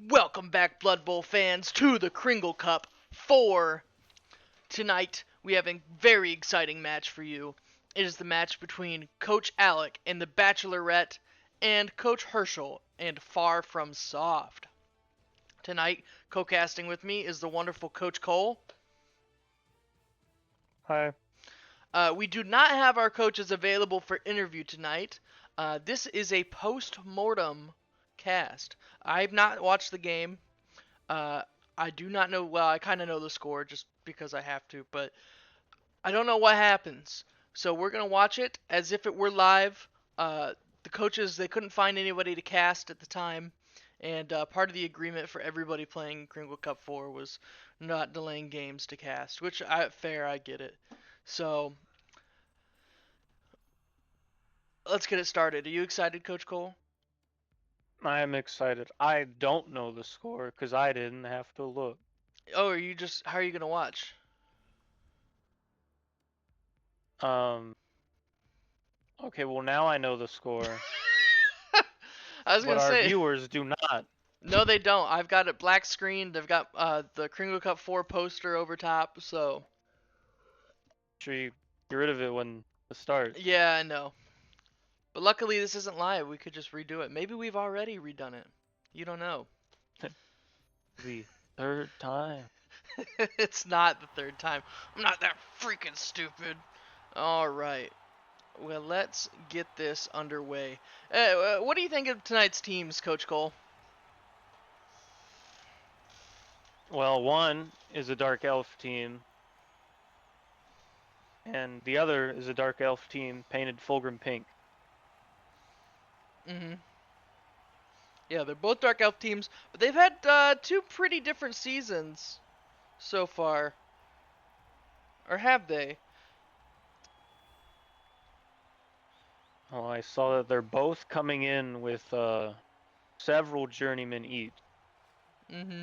Welcome back, Blood Bowl fans, to the Kringle Cup 4. Tonight, we have a very exciting match for you. It is the match between Coach Alec and the Bachelorette and Coach Herschel and FARFROMSOFT. Tonight, co-casting with me is the wonderful Coach Cole. Hi. We do not have our coaches available for interview tonight. This is a post-mortem cast. I've not watched the game. I do not know. Well, I kind of know the score just because I have to, but I don't know what happens. So we're gonna watch it as if it were live. The coaches, they couldn't find anybody to cast at the time, and part of the agreement for everybody playing Kringle Cup 4 was not delaying games to cast, which I get it. So let's get it started. Are you excited, Coach Cole? I am excited. I don't know the score because I didn't have to look. Oh, how are you gonna watch? Um, okay, well now I know the score, I was but gonna our say, viewers do not. no, they don't. I've got it black screened. They've got the Kringle Cup 4 poster over top. So Actually, get rid of it when it starts. yeah, I know. But luckily, this isn't live. We could just redo it. Maybe we've already redone it. You don't know. The third time. It's not the third time. I'm not that freaking stupid. All right. Well, let's get this underway. What do you think of tonight's teams, Coach Cole? Well, one is a dark elf team, and the other is a dark elf team painted fulgrim pink. Mm-hmm. Yeah, they're both Dark Elf teams, but they've had two pretty different seasons so far. Or have they? Well, I saw that they're both coming in with several journeymen each. Mm-hmm.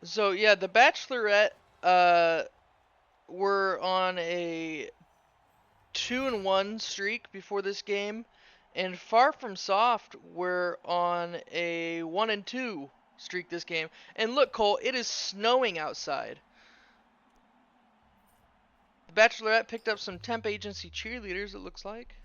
So yeah, the Bachelorette were on a 2-1 streak before this game, and FARFROMSOFT were on a 1-2 streak this game. And look, Cole, it is snowing outside. The Bachelorette picked up some temp agency cheerleaders, it looks like.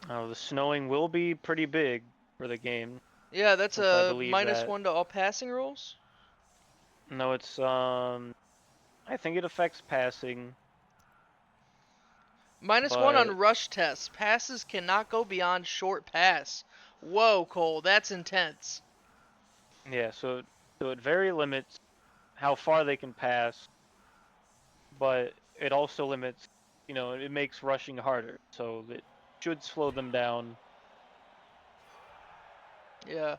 The snowing will be pretty big for the game, Yeah, that's since I a believe that. -1 to all passing rolls. No, it's I think it affects passing, -1 but on rush tests. Passes cannot go beyond short pass. Whoa, Cole, that's intense. yeah, so it very limits how far they can pass, but it also limits, it makes rushing harder, so it should slow them down. Yeah.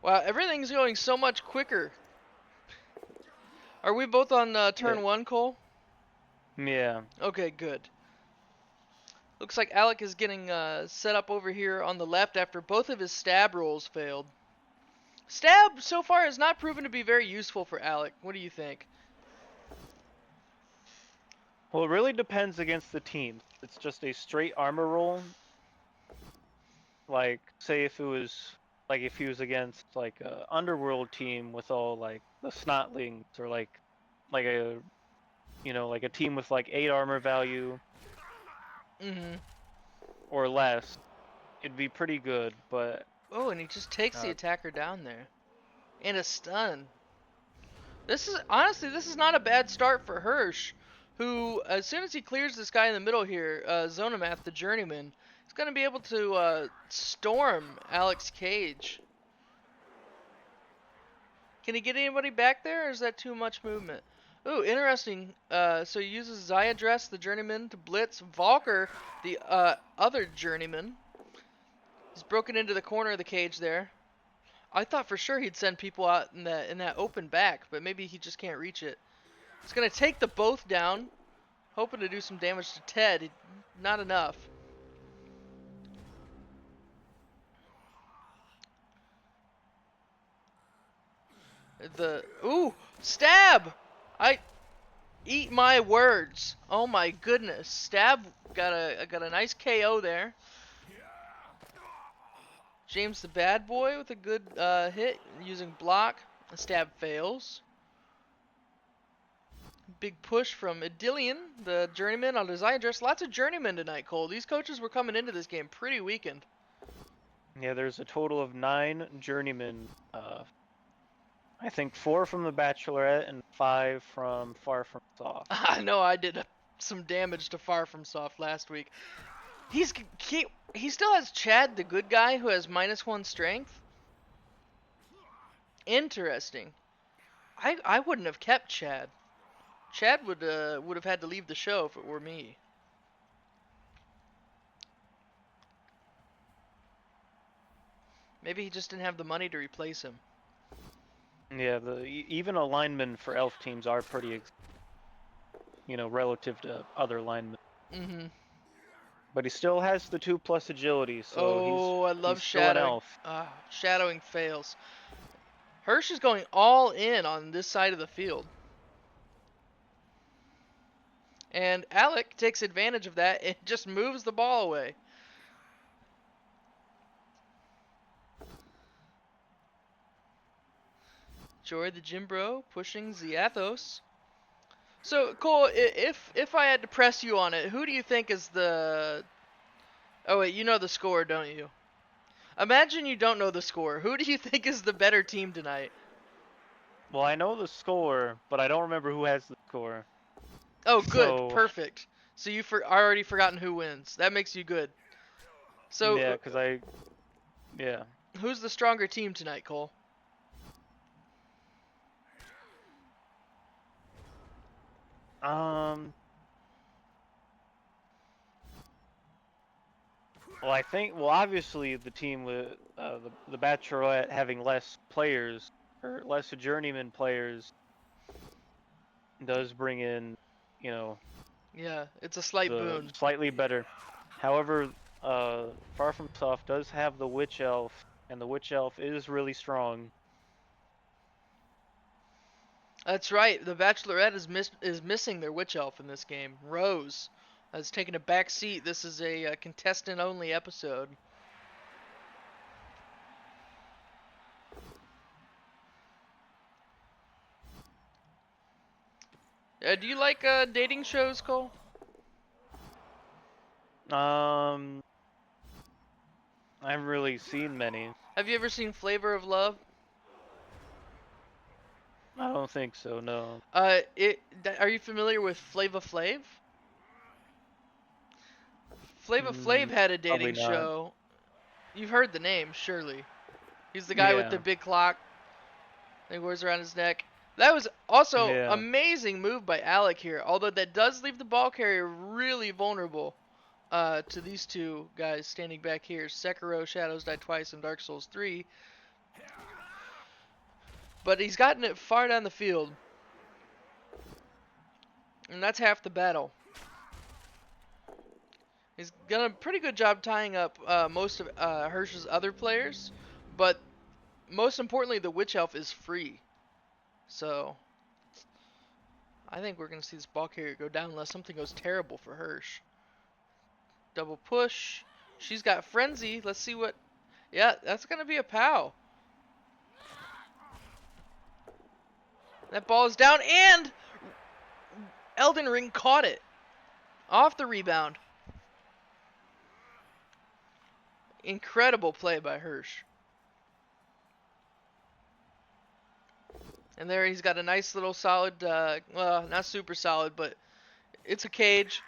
Wow, everything's going so much quicker. Are we both on Yeah, turn 1, Cole? yeah. Okay, good. Looks like Alec is getting set up over here on the left after both of his stab rolls failed. Stab so far has not proven to be very useful for Alec. What do you think? Well, it really depends against the team. It's just a straight armor roll. Like, say if he was against like a underworld team with all like the snotlings, or like a like a team with like 8 armor value Mm-hmm. or less, it'd be pretty good, but Oh, and he just takes the uh, attacker down there. And a stun. This is not a bad start for Hirsch, who, as soon as he clears this guy in the middle here, Zonamath, the journeyman, is going to be able to storm Alex Cage. Can he get anybody back there, or is that too much movement? Ooh, interesting. So he uses Zyadress, the journeyman, to blitz Valker, the other journeyman. He's broken into the corner of the cage there. I thought for sure he'd send people out in that open back, but maybe he just can't reach it. He's gonna take the both down, hoping to do some damage to Ted. Not enough. Ooh, stab! I Eat my words. Oh my goodness. Stab got a nice KO there. James the bad boy with a good hit using block. Stab fails. Big push from Idillion, the journeyman on design dress. Lots of journeymen tonight, Cole. These coaches were coming into this game pretty weakened. Yeah, there's a total of 9 journeymen. I think 4 from the Bachelorette and 5 from Far From Soft. I know I did some damage to FARFROMSOFT last week. He still has Chad, the good guy, who has -1 strength. Interesting. I wouldn't have kept Chad. Chad would have had to leave the show if it were me. Maybe he just didn't have the money to replace him. Yeah, even alignment for elf teams are pretty, relative to other linemen. Mm-hmm. But he still has the 2+ agility, so I he's love still an shadowing. elf. Shadowing fails. Hirsch is going all in on this side of the field. And Alec takes advantage of that and just moves the ball away. Joy the gym bro pushing Ziathos. So Cole, if I had to press you on it, who do you think is the? Oh wait, you know the score, don't you? Imagine you don't know the score. Who do you think is the better team tonight? Well, I know the score, but I don't remember who has the score. Oh, good, So, perfect. So you've already forgotten who wins. That makes you good. yeah, So yeah. who's the stronger team tonight, Cole? Um, well, obviously the team with the Bachelorette having less players or less journeyman players does bring in, you know, Yeah, it's a slight the boon. slightly better. However, Far From Soft does have the Witch Elf, and the Witch Elf is really strong. That's right. The Bachelorette is missing their witch elf in this game. Rose has taken a back seat. This is a contestant only episode. Do you like dating shows, Cole? Um, I haven't really seen many. Have you ever seen Flavor of Love? I don't think so. No. Are you familiar with Flava Flav? Flava Flav Mm, had a probably dating not. show. You've heard the name, surely. He's the guy with the Yeah. big clock that he wears around his neck. That was also Yeah. amazing move by Alec here, although that does leave the ball carrier really vulnerable to these two guys standing back here. Sekiro, Shadows Die Twice, and Dark Souls 3. But he's gotten it far down the field. And that's half the battle. He's done a pretty good job tying up most of Hirsch's other players. But most importantly, the Witch Elf is free. So I think we're going to see this ball carrier go down unless something goes terrible for Hirsch. Double push. She's got Frenzy. Let's see what... Yeah, that's going to be a POW. That ball is down, and Elden Ring caught it. Off the rebound. Incredible play by Hirsch. And there he's got a nice little solid, well, not super solid, but it's a cage.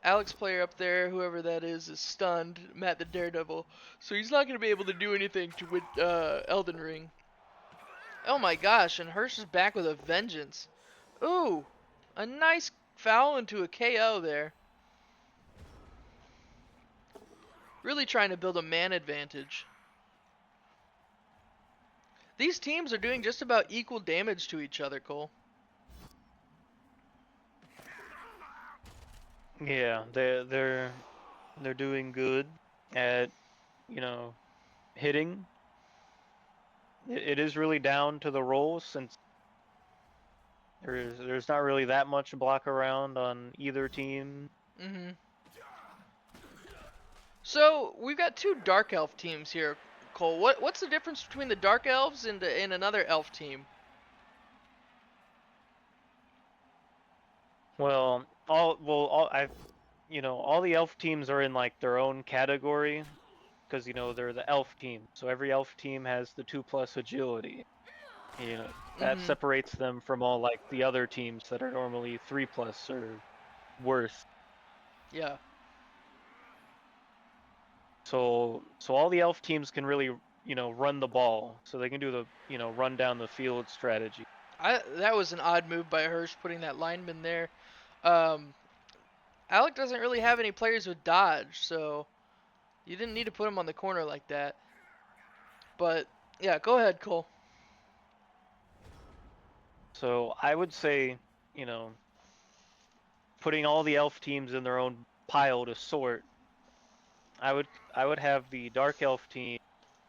Alex player up there, whoever that is stunned. Matt the Daredevil. So he's not going to be able to do anything to win Elden Ring. Oh my gosh, and Hirsch is back with a vengeance. Ooh, a nice foul into a KO there. Really trying to build a man advantage. These teams are doing just about equal damage to each other, Cole. Yeah. They're doing good at, hitting. It is really down to the rolls since There's not really that much block around on either team. Mm-hmm. So we've got two Dark Elf teams here, Cole. What's the difference between the Dark Elves and another Elf team? Well, all the elf teams are in like their own category because they're the elf team. So every elf team has the 2+ agility. That Mm-hmm. separates them from all like the other teams that are normally 3+ or worse. Yeah. So all the elf teams can really run the ball. So they can do the run down the field strategy. That was an odd move by Hirsch putting that lineman there. Um, Alec doesn't really have any players with dodge, so you didn't need to put him on the corner like that. But yeah, go ahead, Cole. So I would say, putting all the elf teams in their own pile to sort, I would I would have the dark elf team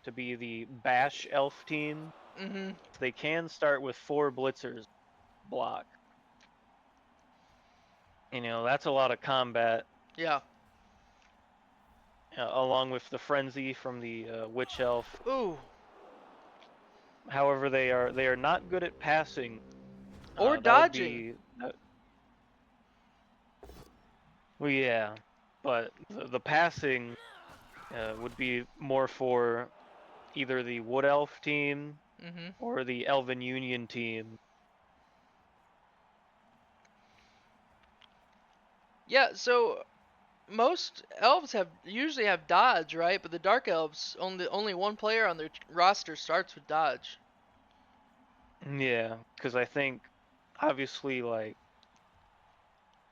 to be the bash elf team. Mm-hmm. They can start with 4 blitzers block. That's a lot of combat, Yeah. along with the frenzy from the witch elf. Ooh. However, they are not good at passing. Or That would dodging. be well, yeah, but the passing would be more for either the wood elf team Mm-hmm. or the elven union team. Yeah. So most elves have usually have dodge, right? But the dark elves only one player on their roster starts with dodge. Yeah, because I think obviously like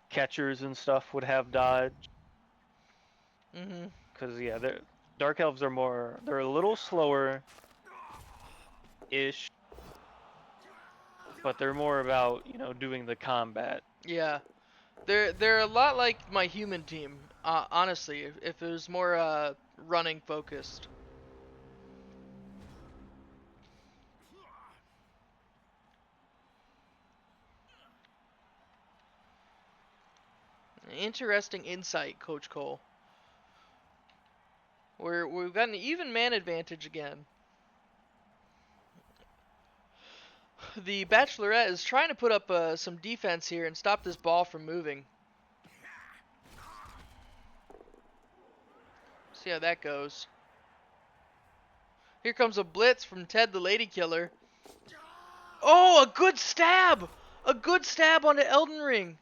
catchers and stuff would have dodge. Mm-hmm. Because yeah, dark elves they're a little slower ish, but they're more about doing the combat. Yeah. They're a lot like my human team. Honestly, if it was more running focused. Interesting insight, Coach Cole. We've got an even man advantage again. The Bachelorette is trying to put up some defense here and stop this ball from moving. See how that goes. Here comes a blitz from Ted the Lady Killer. Oh, a good stab! A good stab onto Elden Ring.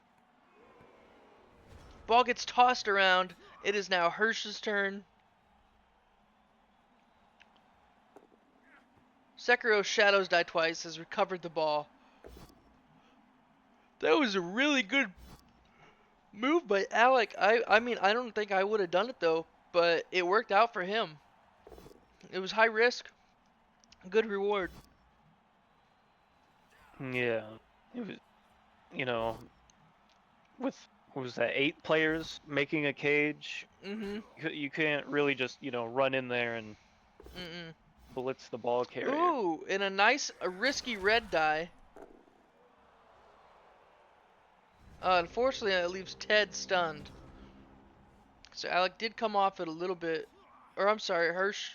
Ball gets tossed around. It is now Hirsch's turn. Sekiro Shadows Die Twice has recovered the ball. That was a really good move by Alec. I mean, I don't think I would have done it though, but it worked out for him. It was high risk, good reward. Yeah, it was you know with what was that 8 players making a cage. Mm-hmm. You can't really just run in there and Mm-mm. blitz the ball carrier. Ooh, and a risky red die. Unfortunately, it leaves Ted stunned. So Alec did come off it a little bit. Or I'm sorry, Hirsch.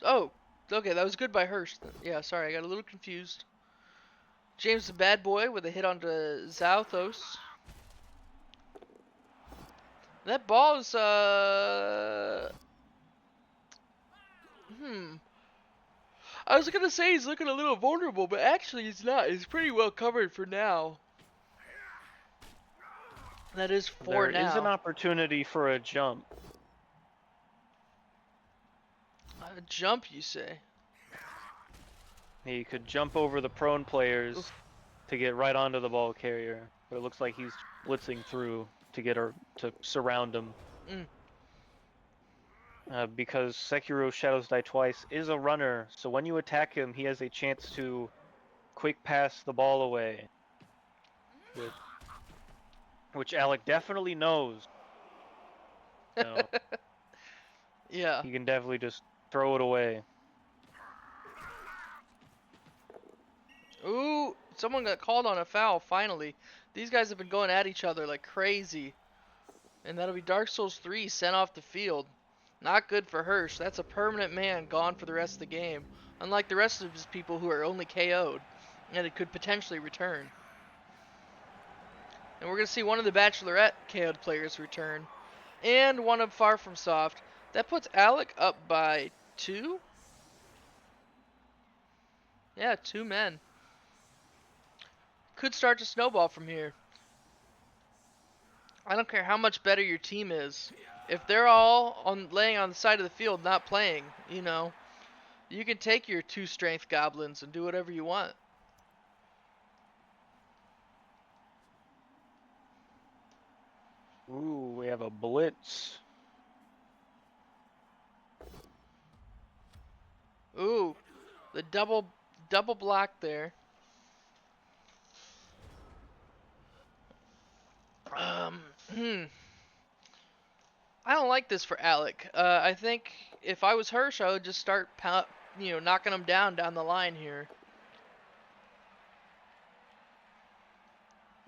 Oh, okay, that was good by Hirsch. Yeah, sorry, I got a little confused. James the Bad Boy with a hit onto Zalthos. That ball is, I was gonna say he's looking a little vulnerable, but actually he's not. He's pretty well covered for now. That is for There is an now. opportunity for a jump. A jump, you say? He could jump over the prone players Oof. to get right onto the ball carrier, but it looks like he's blitzing through to get her to surround him. Mm. Because Sekiro Shadows Die Twice is a runner, so when you attack him, he has a chance to quick pass the ball away, which, which Alec definitely knows. You know, Yeah. he can definitely just throw it away. Ooh, someone got called on a foul finally. These guys have been going at each other like crazy. And that'll be Dark Souls 3 sent off the field. Not good for Hirsch. That's a permanent man gone for the rest of the game. Unlike the rest of his people who are only KO'd. And it could potentially return. And we're going to see one of the Bachelorette KO'd players return. And one of FARFROMSOFT. That puts Alec up by 2? Yeah, 2 men. Could start to snowball from here. I don't care how much better your team is. If they're all laying on the side of the field not playing, you know, you can take your 2 strength goblins and do whatever you want. Ooh, we have a blitz. Ooh, the double block there. Hmm. I don't like this for Alec. I think if I was Hirsch, I would just start, knocking him down the line here.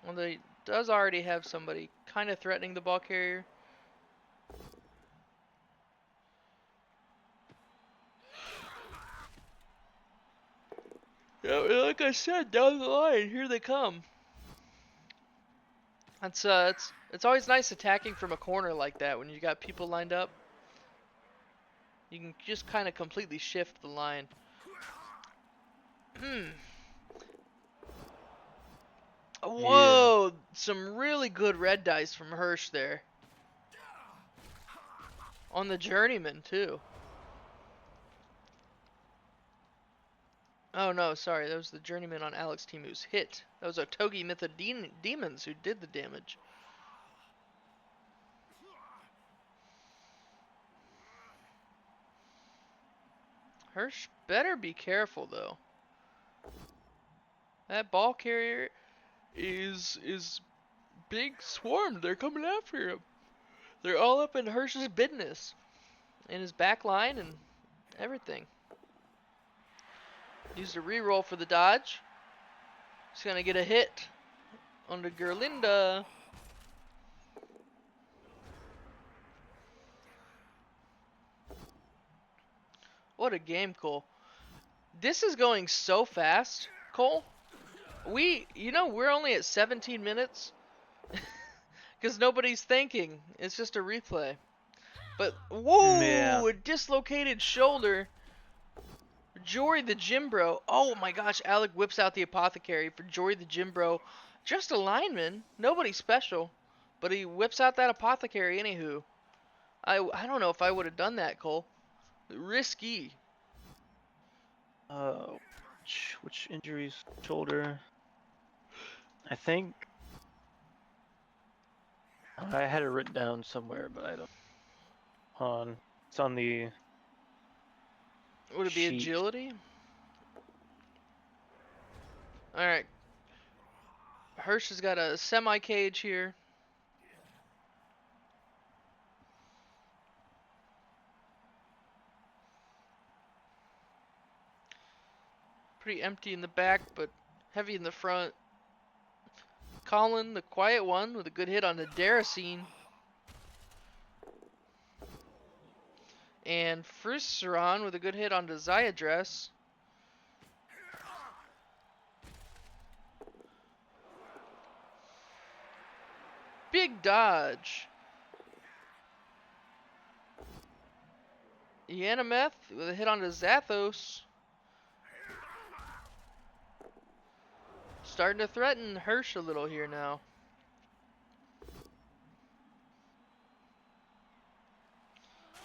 Well, they does already have somebody kind of threatening the ball carrier. Yeah, like I said, down the line, here they come. It's always nice attacking from a corner like that when you got people lined up. You can just kind of completely shift the line. Whoa, Yeah. some really good red dice from Hirsch there. On the journeyman too. Oh no, sorry, that was the journeyman on Alec's team who's hit. That was Otogi Demons who did the damage. Hirsch better be careful though. That ball carrier is big swarmed. They're coming after him. They're all up in Hirsch's business. In his back line and everything. Used a reroll for the dodge. He's gonna get a hit on the Gerlinda. What a game, Cole. This is going so fast, Cole. We're only at 17 minutes. Because nobody's thinking. It's just a replay. But, Yeah. whoa, a dislocated shoulder. Jory the Gym Bro. Oh my gosh, Alec whips out the apothecary for Jory the Gym Bro. Just a lineman. Nobody special. But he whips out that apothecary anywho. I don't know if I would have done that, Cole. Risky. Which injuries? Shoulder. I think I had it written down somewhere, but I don't. It's on the Would it be sheet. agility? Alright. Hirsch has got a semi-cage here. Pretty empty in the back, but heavy in the front. Colin, the quiet one, with a good hit on the Daracene. And Fruceron with a good hit on the Zyadress. Big dodge. Yanameth with a hit on the Zathos. Starting to threaten Hirsch a little here now.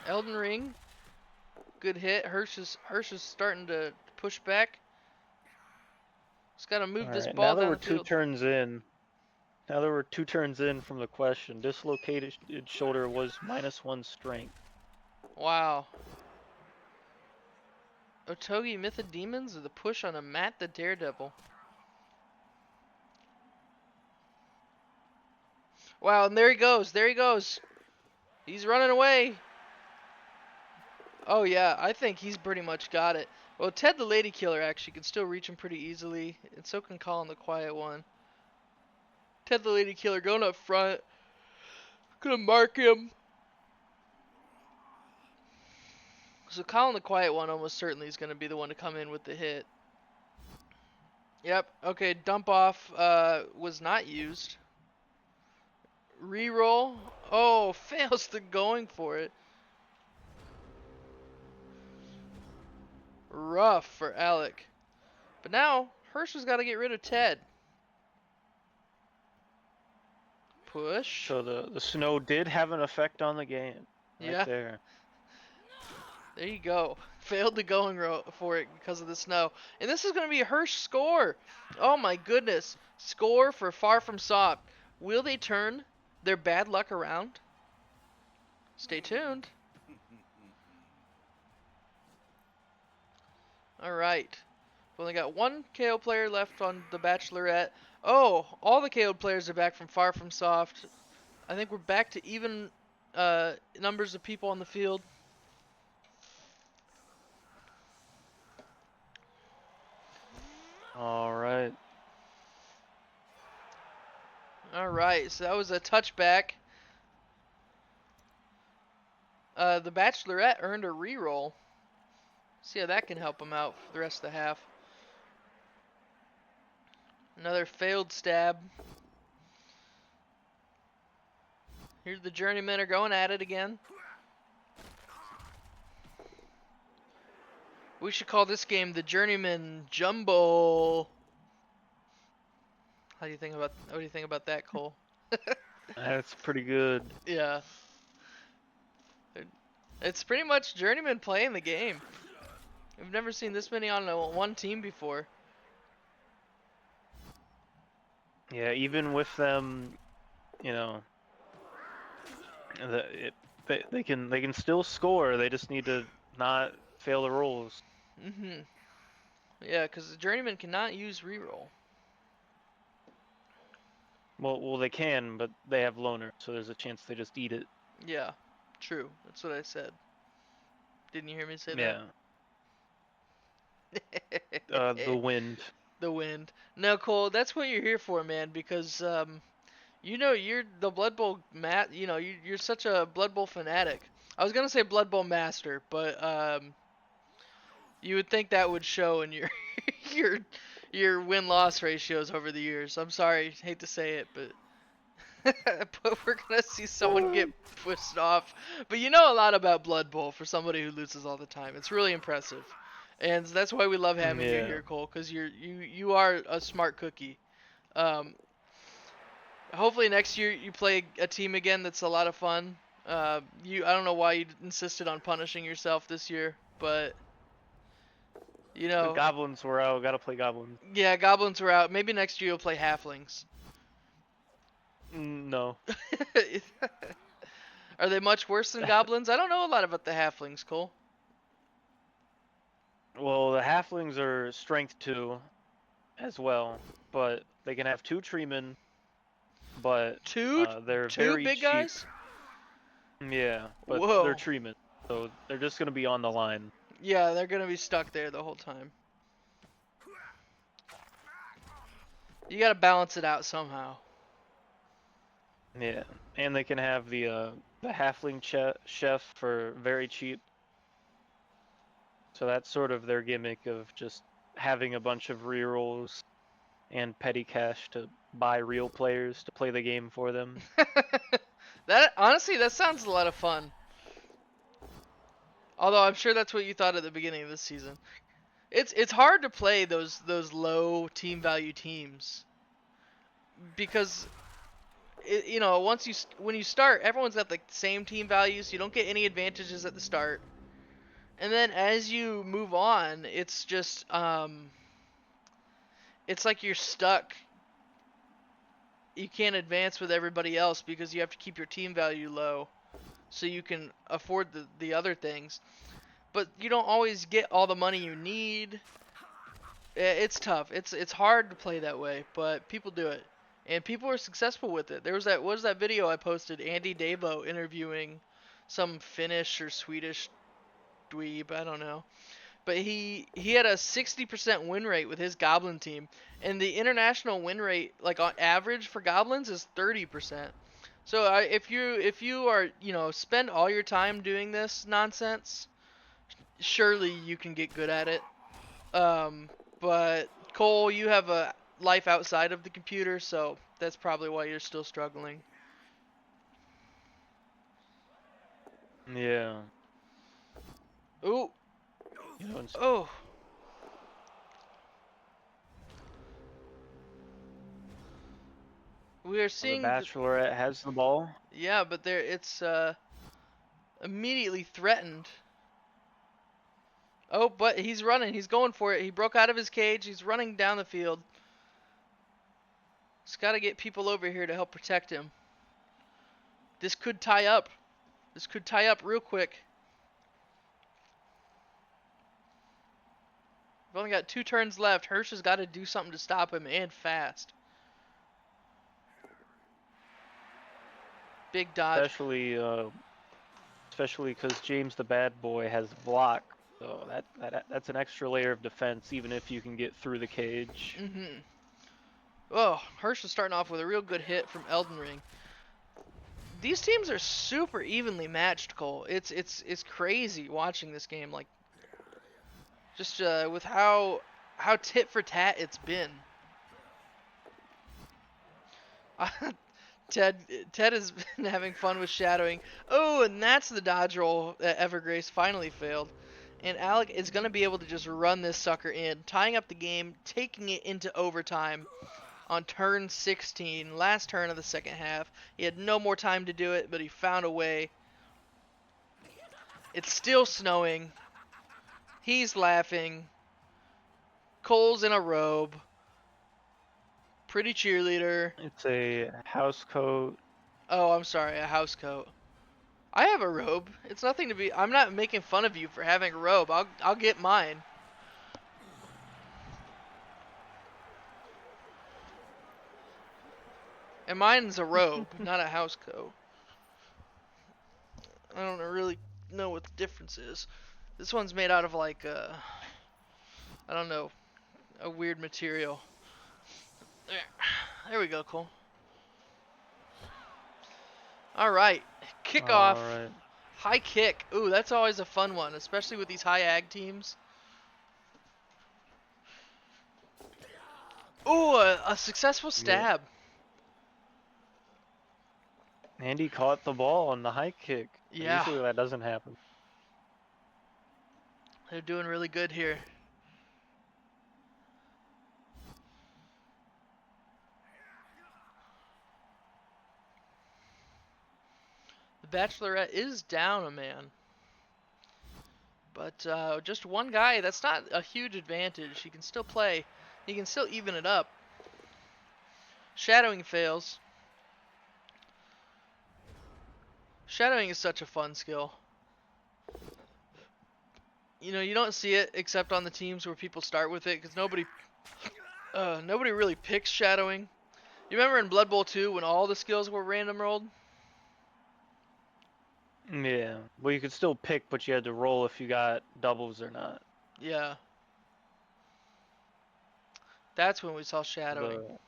Elden Ring. Good hit. Hirsch is starting to push back. Just got to move this ball now that down we're the field. 2 turns in. Now that we're 2 turns in from the question, dislocated shoulder was -1 strength. Wow. Otogi Mythodemons with a push on a Matt the Daredevil. Wow, and there he goes. There he goes. He's running away. Oh yeah, I think he's pretty much got it. Well, Ted the Lady Killer actually can still reach him pretty easily, and so can Colin the Quiet One. Ted the Lady Killer going up front. Gonna mark him. So Colin the Quiet One almost certainly is gonna be the one to come in with the hit. Yep. Okay. Dump off was not used. Reroll. Oh, fails the going for it. Rough for Alec. But now Hirsch has got to get rid of Ted. Push. So the snow did have an effect on the game. Right Yeah. there. There you go. Failed the going for it because of the snow. And this is going to be a Hirsch score. Oh my goodness. Score for FARFROMSOFT. Will they turn their bad luck around? Stay tuned. Alright. We've only got one KO player left on the Bachelorette. Oh, all the KO players are back from FARFROMSOFT. I think we're back to even numbers of people on the field. All right. Alright, so that was a touchback. The Bachelorette earned a reroll. See how that can help them out for the rest of the half. Another failed stab. Here the journeymen are going at it again. We should call this game the Journeyman Jumbo. What do you think about that, Cole? That's pretty good. Yeah. It's pretty much journeymen playing the game. We've never seen this many on one team before. Yeah, even with them, you know, they can still score. They just need to not fail the rolls. Mhm. Yeah, because the journeyman cannot use reroll. Well, they can, but they have loner, so there's a chance they just eat it. Yeah, true. That's what I said. Didn't you hear me say Yeah. that? The wind. The wind. No, Cole, that's what you're here for, man. Because you know, you're the Blood Bowl You know, you're such a Blood Bowl fanatic. I was gonna say Blood Bowl master, but you would think that would show in your your your win-loss ratios over the years. I'm sorry, hate to say it, but but we're gonna see someone get pushed off. But you know a lot about Blood Bowl for somebody who loses all the time. It's really impressive, and that's why we love having you Yeah. here, Cole, because you are a smart cookie. Um, hopefully next year you play a team again that's a lot of fun. I don't know why you insisted on punishing yourself this year, but you The know, goblins were out. Gotta play goblins. yeah, goblins were out. Maybe next year you'll play halflings. No. Are they much worse than goblins? I don't know a lot about the halflings, Cole. Well, the halflings are strength 2 as well, but they can have 2 treemen, but Two they're two very big cheap. guys? Yeah, but Whoa. they're treemen, so they're just gonna be on the line. Yeah, they're gonna be stuck there the whole time. You gotta balance it out somehow. Yeah, and they can have the halfling chef for very cheap. So that's sort of their gimmick of just having a bunch of rerolls and petty cash to buy real players to play the game for them. That honestly, that sounds a lot of fun. Although I'm sure that's what you thought at the beginning of this season. It's hard to play those low team value teams because you know when you start, everyone's got the same team values. You don't get any advantages at the start, and then as you move on, it's just it's like you're stuck. You can't advance with everybody else because you have to keep your team value low so you can afford the other things. But you don't always get all the money you need. It's tough. It's hard to play that way, but people do it. And people are successful with it. There was that what was that video I posted, Andy Davo interviewing some Finnish or Swedish dweeb, I don't know, but he had a 60% win rate with his goblin team, and the international win rate, like on average for goblins, is 30%. So if you are, spend all your time doing this nonsense, surely you can get good at it. Um, but Cole, you have a life outside of the computer, so that's probably why you're still struggling. Yeah. Ooh, You know, oh. We are the seeing Bachelorette has the ball. yeah, but it's immediately threatened. Oh, but he's running. He's going for it. He broke out of his cage. He's running down the field. He's got to get people over here to help protect him. This could tie up. This could tie up real quick. We've only got 2 turns left. Hirsch has got to do something to stop him, and fast. Big dodge. Especially because James the Bad Boy has block, so that's an extra layer of defense, even if you can get through the cage. Mm-hmm. Oh, Hirsch is starting off with a real good hit from Elden Ring. These teams are super evenly matched, Cole. It's crazy watching this game. Like, just with how tit for tat it's been. Ted has been having fun with shadowing. Oh, and that's the dodge roll that Evergrace finally failed. And Alec is going to be able to just run this sucker in, tying up the game, taking it into overtime on turn 16, last turn of the second half. He had no more time to do it, but he found a way. It's still snowing. He's laughing. Cole's in a robe. Pretty cheerleader. It's a house coat. Oh, I'm sorry, a house coat. I have a robe. It's nothing to be. I'm not making fun of you for having a robe. I'll get mine. And mine's a robe, not a house coat. I don't really know what the difference is. This one's made out of like I don't know, a weird material. There we go, Cole. All right, kickoff. All right. High kick. Ooh, that's always a fun one, especially with these high ag teams. Ooh, a successful stab. And he caught the ball on the high kick. Yeah, Usually that doesn't happen. they're doing really good here. The Bachelorette is down a man. But just one guy, that's not a huge advantage. He can still play. He can still even it up. Shadowing fails. Shadowing is such a fun skill. You know, you don't see it except on the teams where people start with it, because nobody really picks shadowing. You remember in Blood Bowl 2 when all the skills were random rolled? Yeah. Well, you could still pick, but you had to roll if you got doubles or not. Yeah. That's when we saw shadowing.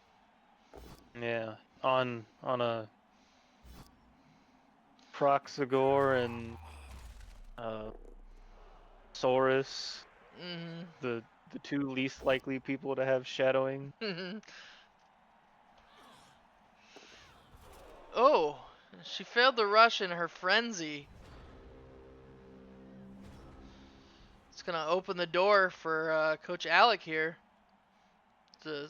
Yeah. On a Proxagor and Saurus, the 2 least likely people to have shadowing. Oh, she failed the rush in her frenzy. It's gonna open the door for Coach Alec here to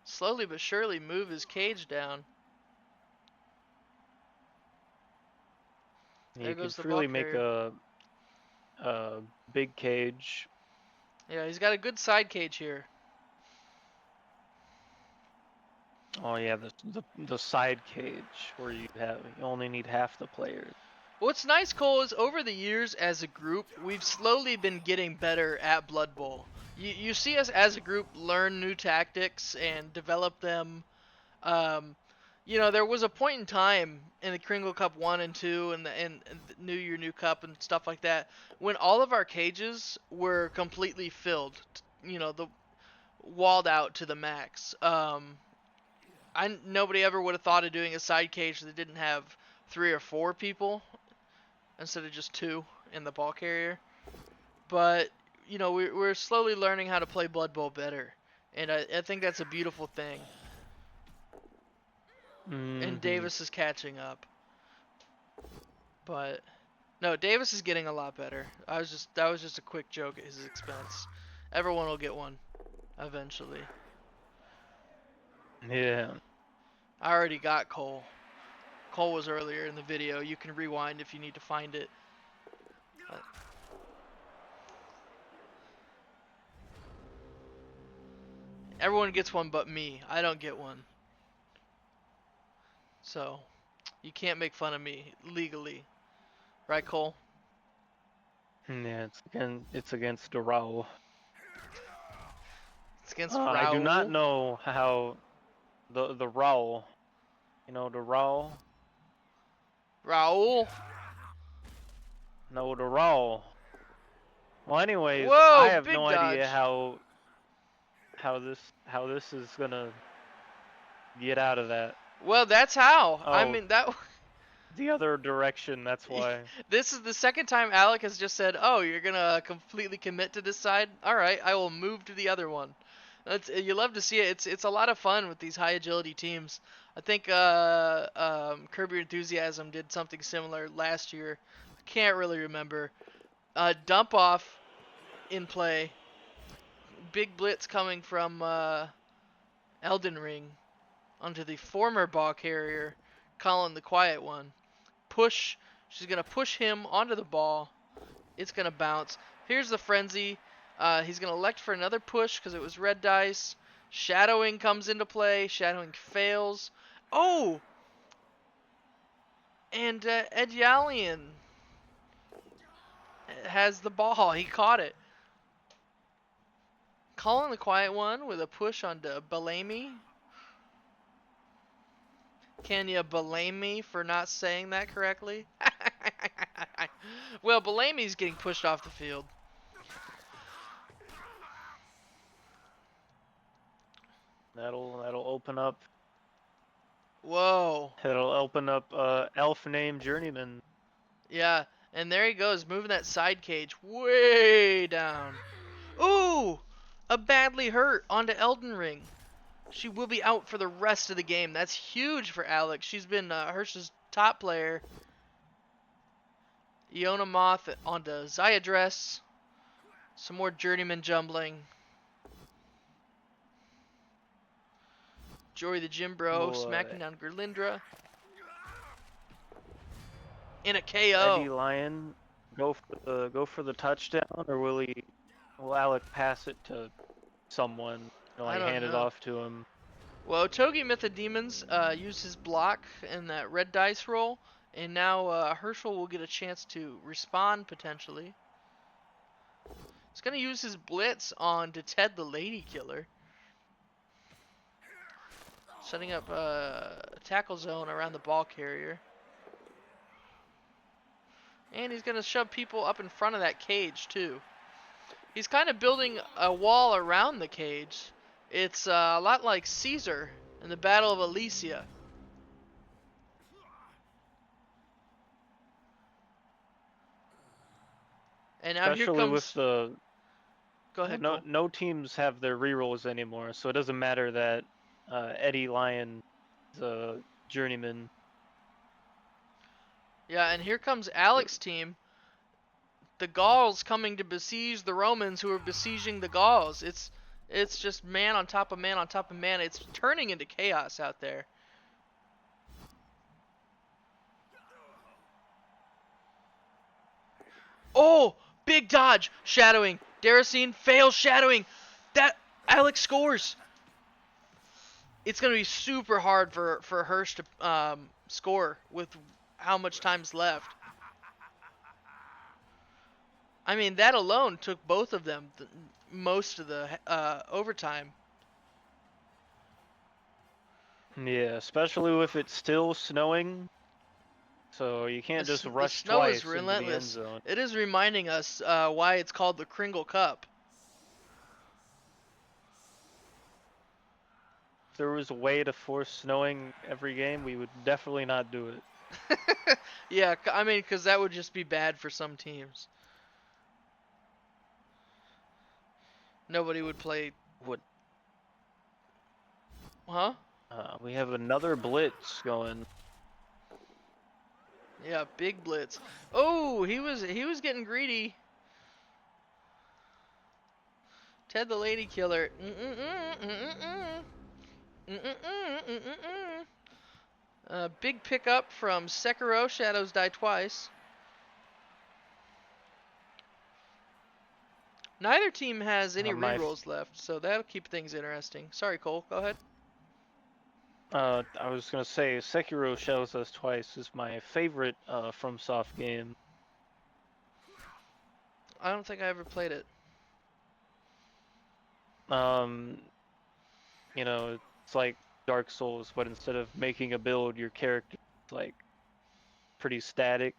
slowly but surely move his cage down. You There could goes the ball really make carrier. a big cage. Yeah, he's got a good side cage here. Oh yeah, the side cage where you only need half the players. What's nice, Cole, is over the years as a group, we've slowly been getting better at Blood Bowl. You see us as a group learn new tactics and develop them. Um, You know, there was a point in time in the Kringle Cup 1 and 2 and the New Year New Cup and stuff like that when all of our cages were completely filled, you know, the walled out to the max. Nobody ever would have thought of doing a side cage that didn't have 3 or 4 people instead of just 2 in the ball carrier. But, you know, we're slowly learning how to play Blood Bowl better. And I think that's a beautiful thing. And Mm-hmm. Davis is catching up. But no, Davis is getting a lot better. That was just a quick joke at his expense. Everyone will get one eventually. Yeah. I already got Cole. Cole was earlier in the video. You can rewind if you need to find it. Everyone gets one but me. I don't get one. So, you can't make fun of me legally. Right, Cole? Yeah, it's against Doral. It's against I do not Raul. know how the Raul, the Raul. Raul? No, the Raul. Well, anyways, I Whoa, have big no idea dodge. how this is gonna get out of that. Well, that's how. I Oh, mean, that the other direction. That's why. this is the second time Alec has just said, "Oh, you're gonna completely commit to this side. All right, I will move to the other one." You love to see it. It's a lot of fun with these high agility teams. I think Curb Your Enthusiasm did something similar last year. I can't really remember. Dump off in play. Big blitz coming from Elden Ring onto the former ball carrier, Colin the Quiet One. Push. She's gonna push him onto the ball. It's gonna bounce. Here's the frenzy. He's gonna elect for another push because it was red dice. Shadowing comes into play. Shadowing fails. Oh, and Ed Yalian has the ball. He caught it. Colin the Quiet One with a push onto Bellamy. Can you blame me for not saying that correctly? Well, Bellamy's getting pushed off the field. That'll open up. Whoa. It'll open up elf named Journeyman. Yeah, and there he goes, moving that side cage way down. Ooh! A badly hurt onto Elden Ring. She will be out for the rest of the game. That's huge for Alex. She's been Hirsch's top player. Iona Moth onto Zyadress. Some more Journeyman jumbling. Jory the Gym Bro Boy, smacking down Gerlindra. In a Eddie KO. Lyon go for the touchdown, or will Alec pass it to someone, I like don't hand it know. off to him? Well, Togi Mythodemons used his block in that red dice roll, and now Herschel will get a chance to respond potentially. He's going to use his blitz on to Ted the Lady Killer. Setting up a tackle zone around the ball carrier. And he's going to shove people up in front of that cage, too. He's kind of building a wall around the cage. It's a lot like Caesar in the Battle of Alesia. And now here Especially with comes... the Go well, ahead, no Cole. no teams have their rerolls anymore, so it doesn't matter that Eddie Lyon is a journeyman. Yeah, and here comes Alex's team. The Gauls coming to besiege the Romans who are besieging the Gauls. It's just man on top of man on top of man. It's turning into chaos out there. Oh, big dodge, shadowing. Daracene fails shadowing. That Alex scores. It's gonna be super hard for Hirsch to score with how much time's left. I mean, that alone took both of them most of the overtime. Yeah, especially if it's still snowing, so you can't just The rush snow is twice into the end relentless. zone. It is reminding us why it's called the Kringle Cup. If there was a way to force snowing every game, we would definitely not do it. Yeah, I mean, because that would just be bad for some teams. Nobody would play. What? Huh? We have another blitz going. Yeah, big blitz. Oh, he was getting greedy. Ted the Lady Killer. Big pickup from Sekiro. Shadows Die Twice. Neither team has any My rerolls left, so that'll keep things interesting. Sorry, Cole. Go ahead. I was gonna say Sekiro Shadows Us Twice is my favorite FromSoft game. I don't think I ever played it. Um, it's like Dark Souls, but instead of making a build, your character is like pretty static.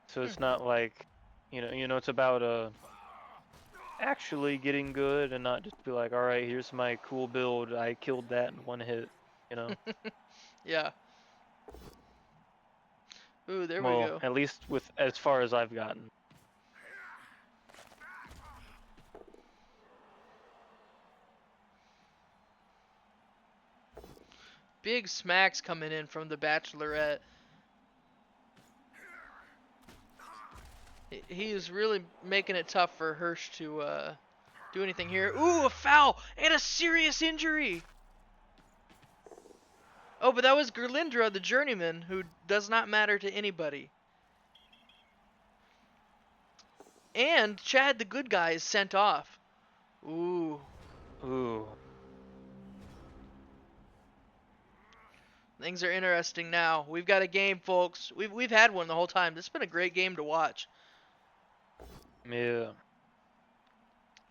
So Hmm. it's not like, it's about actually getting good and not just be like, all right, here's my cool build. I killed that in one hit. You know. Yeah. Ooh, there we Well, go. at least with as far as I've gotten. Big smacks coming in from the Bachelorette. He is really making it tough for Hirsch to do anything here. Ooh, a foul and a serious injury. Oh, but that was Gerlindra, the journeyman, who does not matter to anybody. And Chad, the good guy, is sent off. Ooh, Ooh. things are interesting now. We've got a game, folks. We've had one the whole time. This has been a great game to watch. Yeah.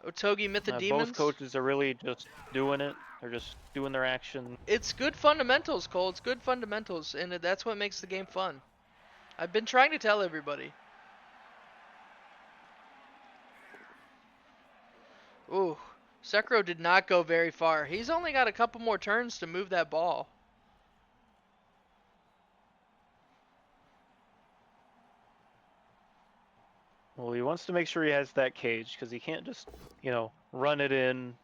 Otogi Both Mythodemons. coaches are really just doing it. They're just doing their action. It's good fundamentals, Cole. It's good fundamentals, and that's what makes the game fun. I've been trying to tell everybody. Ooh, Sekiro did not go very far. He's only got a couple more turns to move that ball. Well, he wants to make sure he has that cage because he can't just, run it in.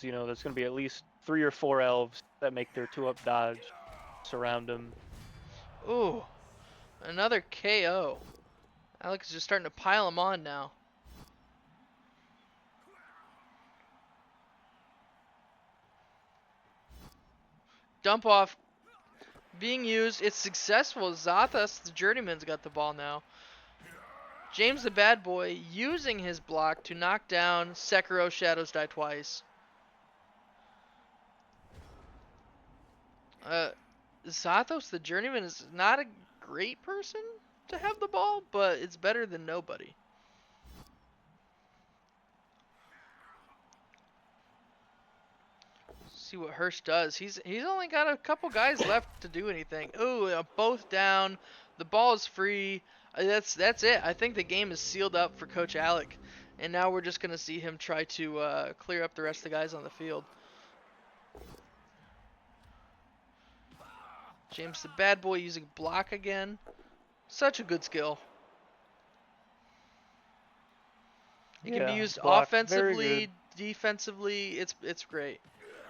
There's going to be at least 3 or 4 elves that make their 2-up dodge surround him. Ooh, another KO. Alex is just starting to pile him on now. Dump off being used. It's successful. Zathas, the journeyman's got the ball now. James the bad boy using his block to knock down Sekiro Shadows Die Twice. Uh, Zathos the journeyman is not a great person to have the ball, but it's better than nobody. See what Hirsch does. He's only got a couple guys left to do anything. Ooh, both down. The ball is free. That's it. I think the game is sealed up for Coach Alec, and now we're just gonna see him try to clear up the rest of the guys on the field. James the bad boy using block again. Such a good skill. It can be Yeah, used block, very good. offensively, defensively. It's great.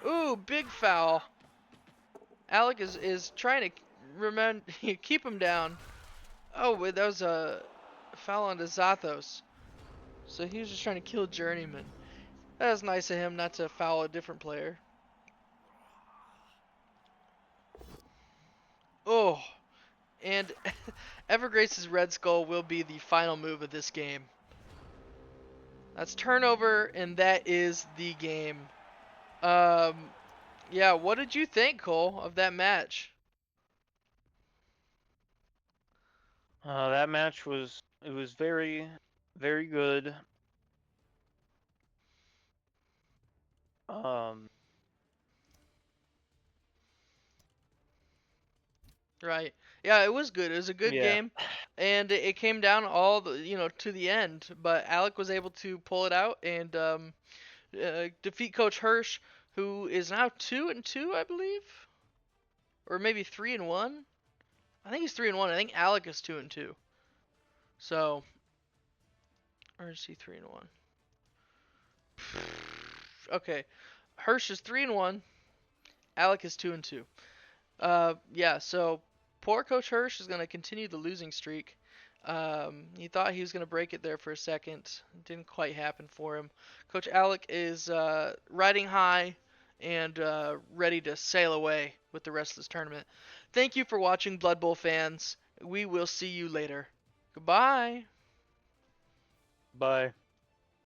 Ooh, big foul. Alec is trying to remember keep him down. Oh, wait, that was a foul onto Zathos. So he was just trying to kill Journeyman. That was nice of him not to foul a different player. Oh, and Evergrace's Red Skull will be the final move of this game. That's turnover, and that is the game. Um, yeah, what did you think, Cole, of that match? That match was very, very good. Um, Right. Yeah, it was good. It was a good Yeah. game, and it came down all the to the end. But Alec was able to pull it out and defeat Coach Hirsch, who is now 2-2, I believe, or maybe 3-1. I think he's 3-1. I think Alec is 2-2. So, or is he 3-1? Okay, Hirsch is 3-1. Alec is 2-2. Yeah. So poor Coach Hirsch is gonna continue the losing streak. He thought he was gonna break it there for a second. It didn't quite happen for him. Coach Alec is riding high and ready to sail away with the rest of this tournament. Thank you for watching, Blood Bowl fans. We will see you later. Goodbye. Bye.